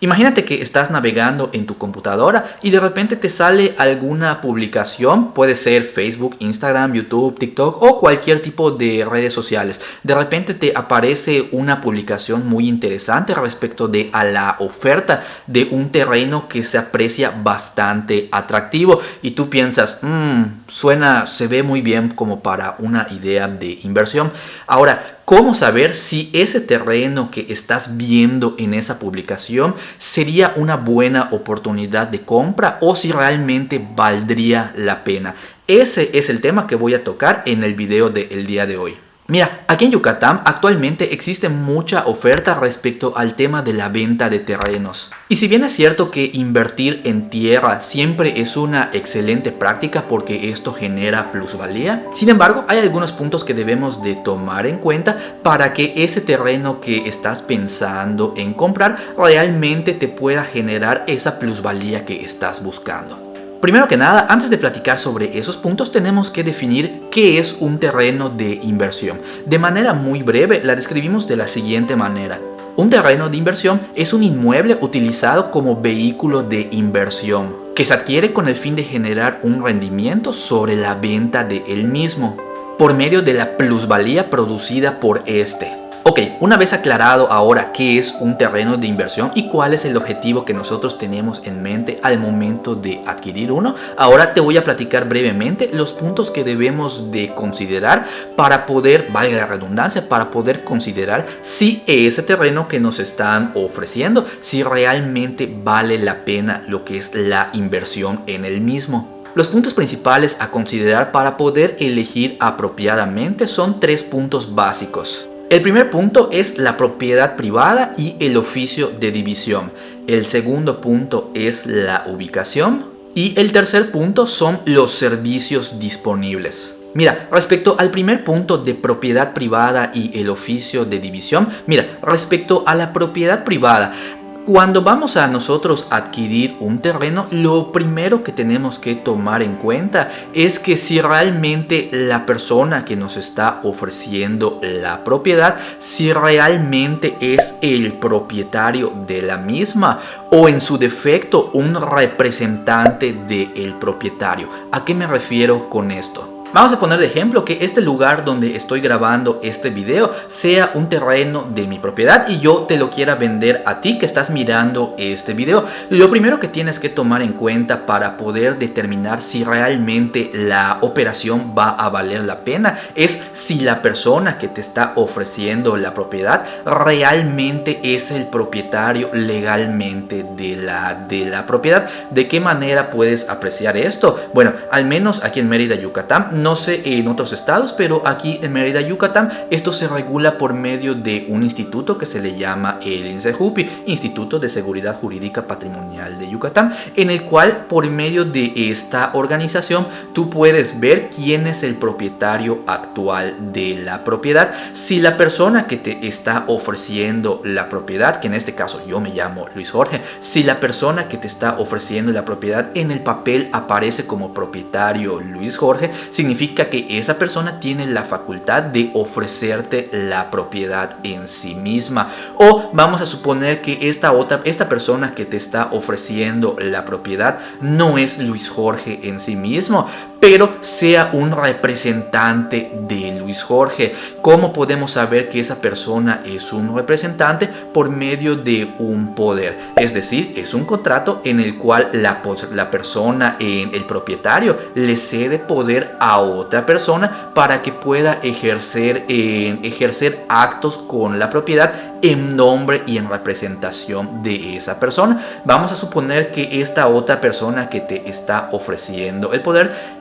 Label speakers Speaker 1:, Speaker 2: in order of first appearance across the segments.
Speaker 1: Imagínate que estás navegando en tu computadora y de repente te sale alguna publicación, puede ser Facebook, Instagram, YouTube, TikTok o cualquier tipo de redes sociales. De repente te aparece una publicación muy interesante respecto de a la oferta de un terreno que se aprecia bastante atractivo y tú piensas, se ve muy bien como para una idea de inversión. Ahora, ¿cómo saber si ese terreno que estás viendo en esa publicación sería una buena oportunidad de compra o si realmente valdría la pena? Ese es el tema que voy a tocar en el video del día de hoy. Mira, aquí en Yucatán actualmente existe mucha oferta respecto al tema de la venta de terrenos. Y si bien es cierto que invertir en tierra siempre es una excelente práctica porque esto genera plusvalía, sin embargo hay algunos puntos que debemos de tomar en cuenta para que ese terreno que estás pensando en comprar realmente te pueda generar esa plusvalía que estás buscando. Primero que nada, antes de platicar sobre esos puntos, tenemos que definir qué es un terreno de inversión. De manera muy breve, la describimos de la siguiente manera. Un terreno de inversión es un inmueble utilizado como vehículo de inversión, que se adquiere con el fin de generar un rendimiento sobre la venta de él mismo, por medio de la plusvalía producida por este. Ok, una vez aclarado ahora qué es un terreno de inversión y cuál es el objetivo que nosotros tenemos en mente al momento de adquirir uno, ahora te voy a platicar brevemente los puntos que debemos de considerar para poder, valga la redundancia, para poder considerar si ese terreno que nos están ofreciendo, si realmente vale la pena lo que es la inversión en el mismo. Los puntos principales a considerar para poder elegir apropiadamente son 3 puntos básicos. El primer punto es la propiedad privada y el oficio de división. El segundo punto es la ubicación. Y el tercer punto son los servicios disponibles. Mira, respecto al primer punto de propiedad privada y el oficio de división, mira, respecto a la propiedad privada, cuando vamos a nosotros adquirir un terreno, lo primero que tenemos que tomar en cuenta es que si realmente la persona que nos está ofreciendo la propiedad, si realmente es el propietario de la misma o en su defecto un representante del propietario. ¿A qué me refiero con esto? Vamos a poner de ejemplo que este lugar donde estoy grabando este video sea un terreno de mi propiedad y yo te lo quiera vender a ti que estás mirando este video. Lo primero que tienes que tomar en cuenta para poder determinar si realmente la operación va a valer la pena es si la persona que te está ofreciendo la propiedad realmente es el propietario legalmente de la propiedad. ¿De qué manera puedes apreciar esto? Bueno, al menos aquí en Mérida, Yucatán, no sé en otros estados, pero aquí en Mérida, Yucatán, esto se regula por medio de un instituto que se le llama el INSEJUPI, Instituto de Seguridad Jurídica Patrimonial de Yucatán, en el cual por medio de esta organización tú puedes ver quién es el propietario actual de la propiedad. Si la persona que te está ofreciendo la propiedad, que en este caso yo me llamo Luis Jorge, si la persona que te está ofreciendo la propiedad en el papel aparece como propietario Luis Jorge, significa que esa persona tiene la facultad de ofrecerte la propiedad en sí misma. O vamos a suponer que esta persona que te está ofreciendo la propiedad no es Luis Jorge en sí mismo, pero sea un representante de Luis Jorge. ¿Cómo podemos saber que esa persona es un representante? Por medio de un poder, es decir, es un contrato en el cual la persona, el propietario, le cede poder a otra persona para que pueda ejercer actos con la propiedad en nombre y en representación de esa persona. Vamos a suponer que esta otra persona que te está ofreciendo el poder,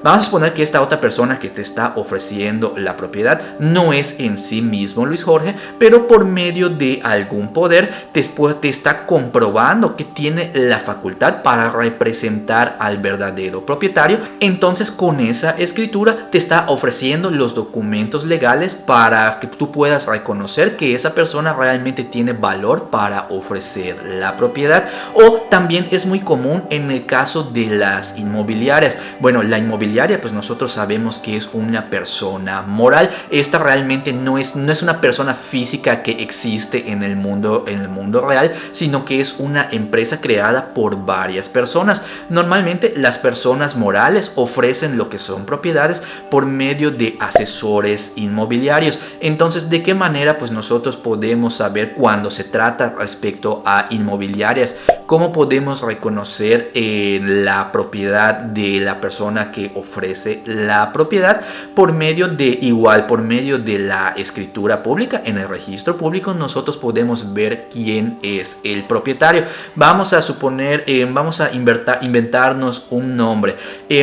Speaker 1: vamos a suponer que esta otra persona que te está ofreciendo la propiedad no es en sí mismo Luis Jorge, pero por medio de algún poder te está comprobando que tiene la facultad para representar al verdadero propietario. Entonces con esa escritura te está ofreciendo los documentos legales para que tú puedas reconocer que esa persona persona realmente tiene valor para ofrecer la propiedad. O también es muy común en el caso de las inmobiliarias. Bueno, la inmobiliaria, pues nosotros sabemos que es una persona moral. Esta realmente no es una persona física que existe en el mundo real, sino que es una empresa creada por varias personas. Normalmente las personas morales ofrecen lo que son propiedades por medio de asesores inmobiliarios. Entonces, ¿de qué manera pues nosotros podemos saber cuando se trata respecto a inmobiliarias? ¿Cómo podemos reconocer la propiedad de la persona que ofrece la propiedad? Por medio de la escritura pública. En el registro público nosotros podemos ver quién es el propietario. Vamos a suponer, vamos a inventarnos un nombre.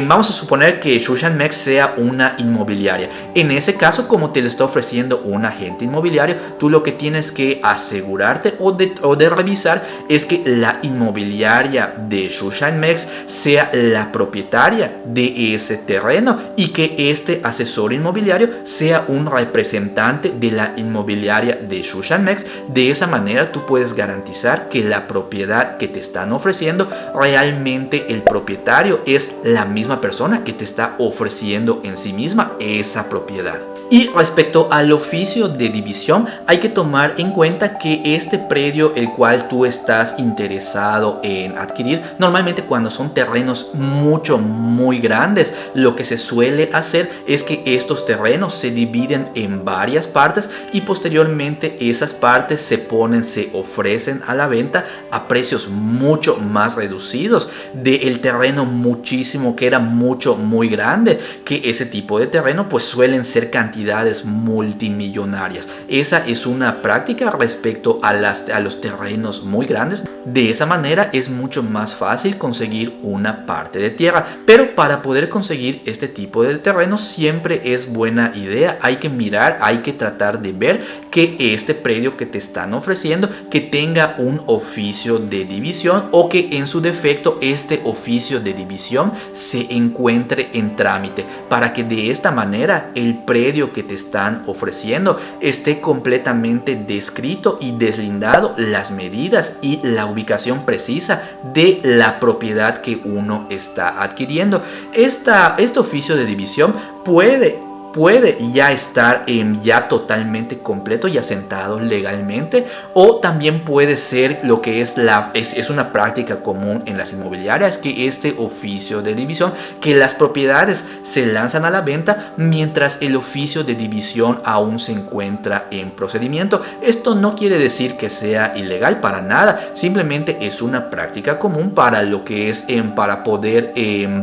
Speaker 1: Vamos a suponer que Shushan sea una inmobiliaria. En ese caso, como te lo está ofreciendo un agente inmobiliario, tú lo que tienes que asegurarte o de revisar es que la inmobiliaria de Shushan sea la propietaria de ese terreno y que este asesor inmobiliario sea un representante de la inmobiliaria de Shushan. De esa manera tú puedes garantizar que la propiedad que te están ofreciendo, realmente el propietario es la misma persona que te está ofreciendo en sí misma esa propiedad. Y respecto al oficio de división, hay que tomar en cuenta que este predio el cual tú estás interesado en adquirir, normalmente cuando son terrenos muy grandes, lo que se suele hacer es que estos terrenos se dividen en varias partes y posteriormente esas partes se ofrecen a la venta a precios mucho más reducidos del terreno que era muy grande, que ese tipo de terreno pues suelen ser cantidades multimillonarias. Esa es una práctica respecto a los terrenos muy grandes. De esa manera es mucho más fácil conseguir una parte de tierra, pero para poder conseguir este tipo de terrenos siempre es buena idea, hay que mirar, hay que tratar de ver que este predio que te están ofreciendo que tenga un oficio de división, o que en su defecto este oficio de división se encuentre en trámite, para que de esta manera el predio que te están ofreciendo esté completamente descrito y deslindado las medidas y la ubicación precisa de la propiedad que uno está adquiriendo. Este oficio de división puede ya estar ya totalmente completo y asentado legalmente, o también puede ser lo que es una práctica común en las inmobiliarias, que este oficio de división, que las propiedades se lanzan a la venta mientras el oficio de división aún se encuentra en procedimiento. Esto no quiere decir que sea ilegal para nada, simplemente es una práctica común para lo que es para poder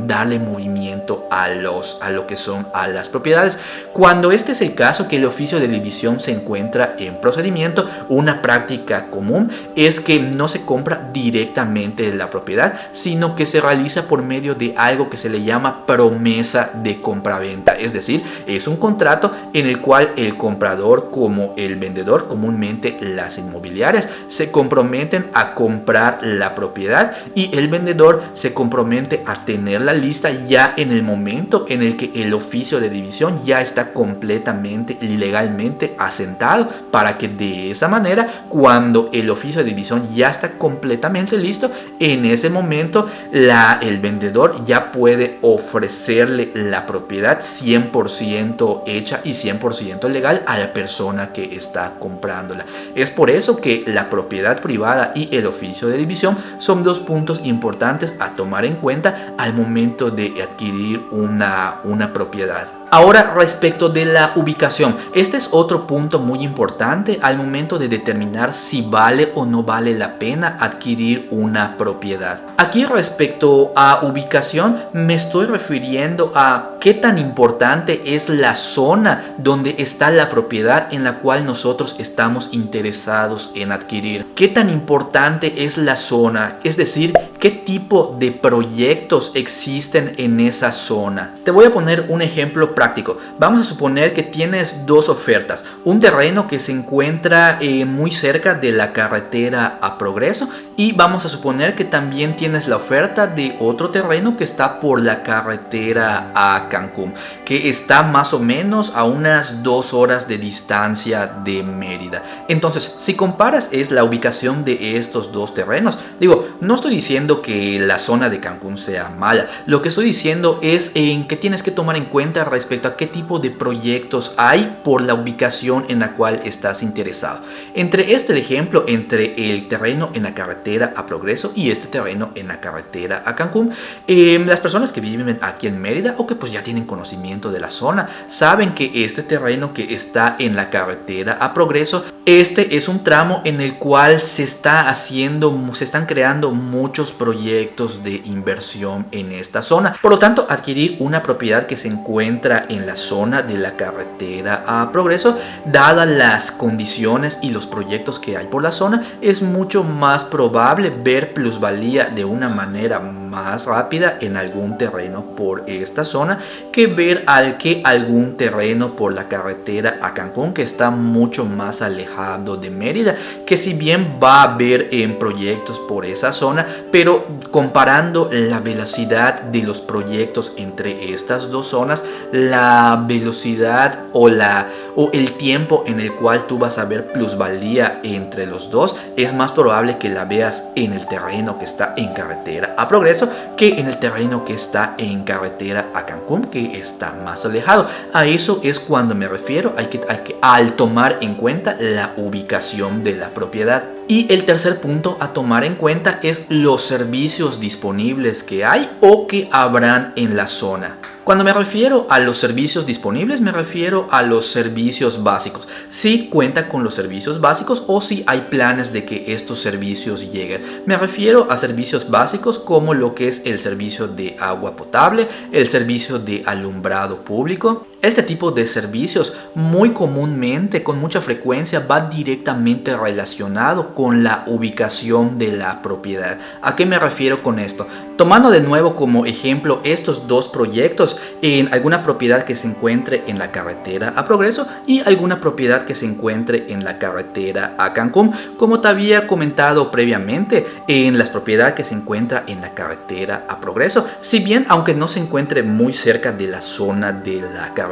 Speaker 1: darle movimiento a lo que son a las propiedades. Cuando este es el caso, que el oficio de división se encuentra en procedimiento, una práctica común es que no se compra directamente la propiedad, sino que se realiza por medio de algo que se le llama promesa de compraventa. Es decir, es un contrato en el cual el comprador como el vendedor, comúnmente las inmobiliarias, se comprometen a comprar la propiedad y el vendedor se compromete a tenerla lista ya en el momento en el que el oficio de división ya está completamente y legalmente asentado, para que de esa manera, cuando el oficio de división ya está completamente listo, en ese momento el vendedor ya puede ofrecerle la propiedad 100% hecha y 100% legal a la persona que está comprándola. Es por eso que la propiedad privada y el oficio de división son dos puntos importantes a tomar en cuenta al momento de adquirir una propiedad. Ahora, respecto de la ubicación, este es otro punto muy importante al momento de determinar si vale o no vale la pena adquirir una propiedad. Aquí, respecto a ubicación, me estoy refiriendo a qué tan importante es la zona donde está la propiedad en la cual nosotros estamos interesados en adquirir. Qué tan importante es la zona, es decir, qué tipo de proyectos existen en esa zona. Te voy a poner un ejemplo práctico. Vamos a suponer que tienes dos ofertas. Un terreno que se encuentra muy cerca de la carretera a Progreso, y vamos a suponer que también tienes la oferta de otro terreno que está por la carretera a Cancún, que está más o menos a unas 2 horas de distancia de Mérida. Entonces, si comparas es la ubicación de estos dos terrenos. Digo, no estoy diciendo que la zona de Cancún sea mala. Lo que estoy diciendo es en que tienes que tomar en cuenta respecto a qué tipo de proyectos hay por la ubicación en la cual estás interesado. Entre este ejemplo, entre el terreno en la carretera a Progreso y este terreno en la carretera a Cancún, las personas que viven aquí en Mérida o que pues ya tienen conocimiento de la zona saben que este terreno que está en la carretera a Progreso, este es un tramo en el cual se están creando muchos proyectos de inversión en esta zona. Por lo tanto, adquirir una propiedad que se encuentra en la zona de la carretera a Progreso, dadas las condiciones y los proyectos que hay por la zona, es mucho más probable ver plusvalía de una manera más rápida en algún terreno por esta zona que ver algún terreno por la carretera a Cancún, que está mucho más alejado de Mérida, que si bien va a haber en proyectos por esa zona, pero comparando la velocidad de los proyectos entre estas dos zonas, la velocidad o el tiempo en el cual tú vas a ver plusvalía entre los dos es más probable que la veas en el terreno que está en carretera a Progreso que en el terreno que está en carretera a Cancún, que está más alejado. A eso es cuando me refiero al tomar en cuenta la ubicación de la propiedad. Y el tercer punto a tomar en cuenta es los servicios disponibles que hay o que habrán en la zona. Cuando me refiero a los servicios disponibles, me refiero a los servicios básicos. Si cuenta con los servicios básicos o si hay planes de que estos servicios lleguen. Me refiero a servicios básicos como lo que es el servicio de agua potable, el servicio de alumbrado público. Este tipo de servicios muy comúnmente, con mucha frecuencia, va directamente relacionado con la ubicación de la propiedad. ¿A qué me refiero con esto? Tomando de nuevo como ejemplo estos dos proyectos en alguna propiedad que se encuentre en la carretera a Progreso y alguna propiedad que se encuentre en la carretera a Cancún. Como te había comentado previamente, en las propiedades que se encuentra en la carretera a Progreso, si bien aunque no se encuentre muy cerca de la zona de la carretera,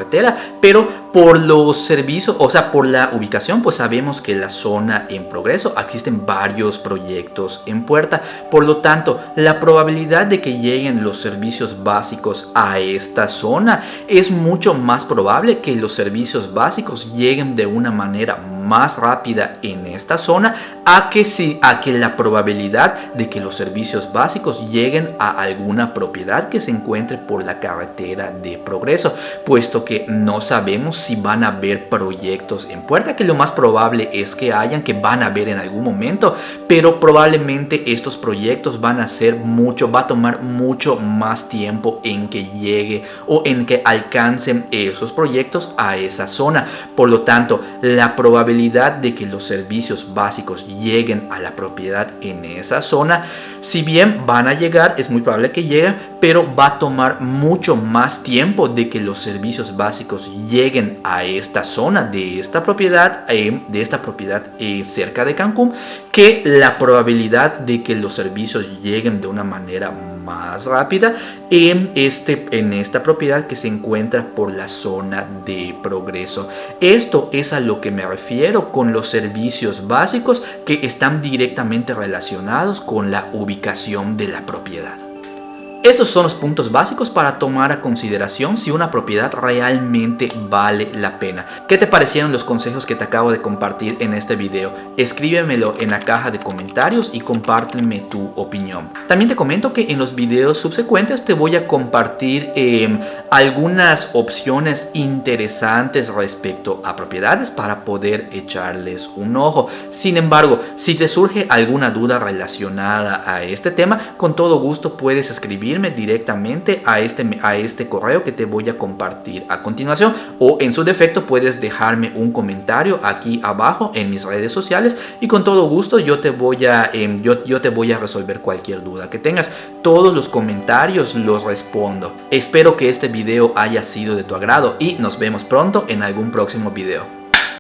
Speaker 1: pero por los servicios, o sea, por la ubicación, pues sabemos que la zona en Progreso existen varios proyectos en puerta. Por lo tanto, la probabilidad de que lleguen los servicios básicos a esta zona es mucho más probable que los servicios básicos lleguen de una manera más rápida en esta zona a que la probabilidad de que los servicios básicos lleguen a alguna propiedad que se encuentre por la carretera de Progreso, puesto que no sabemos si van a haber proyectos en puerta, que lo más probable es que van a haber en algún momento, pero probablemente estos proyectos va a tomar mucho más tiempo en que llegue o en que alcancen esos proyectos a esa zona. Por lo tanto, la probabilidad de que los servicios básicos lleguen a la propiedad en esa zona, si bien van a llegar, es muy probable que lleguen, pero va a tomar mucho más tiempo de que los servicios básicos lleguen a esta zona de esta propiedad cerca de Cancún, que la probabilidad de que los servicios lleguen de una manera más rápida en esta propiedad que se encuentra por la zona de Progreso. Esto es a lo que me refiero con los servicios básicos que están directamente relacionados con la ubicación de la propiedad. Estos son los puntos básicos para tomar a consideración si una propiedad realmente vale la pena. ¿Qué te parecieron los consejos que te acabo de compartir en este video? Escríbemelo en la caja de comentarios y compárteme tu opinión. También te comento que en los videos subsecuentes te voy a compartir algunas opciones interesantes respecto a propiedades para poder echarles un ojo. Sin embargo, si te surge alguna duda relacionada a este tema, con todo gusto puedes escribir escribirme directamente a este correo que te voy a compartir a continuación, o en su defecto puedes dejarme un comentario aquí abajo en mis redes sociales y con todo gusto yo te voy a resolver cualquier duda que tengas. Todos los comentarios los respondo. Espero que este video haya sido de tu agrado y nos vemos pronto en algún próximo video.